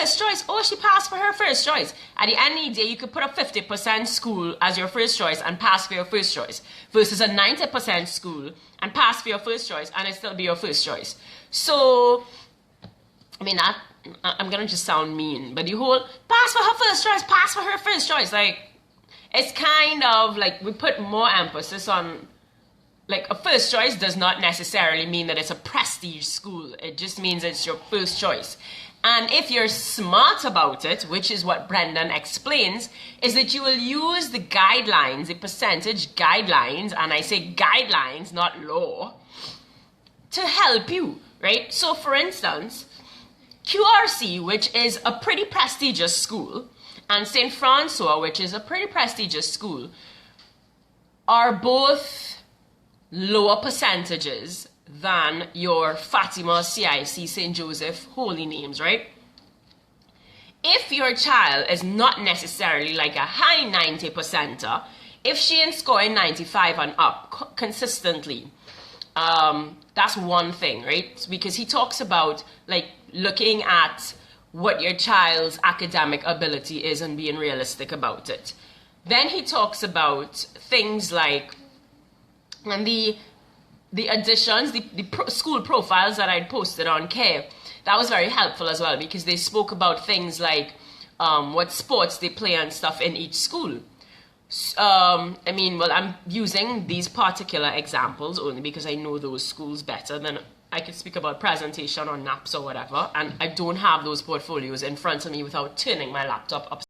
first choice. Oh, she passed for her first choice. At the end of the day, you could put a 50% school as your first choice and pass for your first choice versus a 90% school and pass for your first choice and it still be your first choice. So, I mean, I'm going to just sound mean, but the whole pass for her first choice, pass for her first choice, like, it's kind of like we put more emphasis on, like, a first choice does not necessarily mean that it's a prestige school. It just means it's your first choice. And if you're smart about it, which is what Brendan explains, is that you will use the guidelines, the percentage guidelines, and I say guidelines, not law, to help you, right? So for instance, QRC, which is a pretty prestigious school, and St. Francois, which is a pretty prestigious school, are both lower percentages than your Fatima, CIC, St. Joseph, holy names, right? If your child is not necessarily like a high 90 percenter, if she is scoring 95 and up consistently, that's one thing, right? Because he talks about like looking at what your child's academic ability is and being realistic about it. Then he talks about things like, and the additions, the school profiles that I'd posted on CARE, that was very helpful as well because they spoke about things like what sports they play and stuff in each school. I mean, well, I'm using these particular examples only because I know those schools better than I could speak about presentation or NAPS or whatever, and I don't have those portfolios in front of me without turning my laptop upside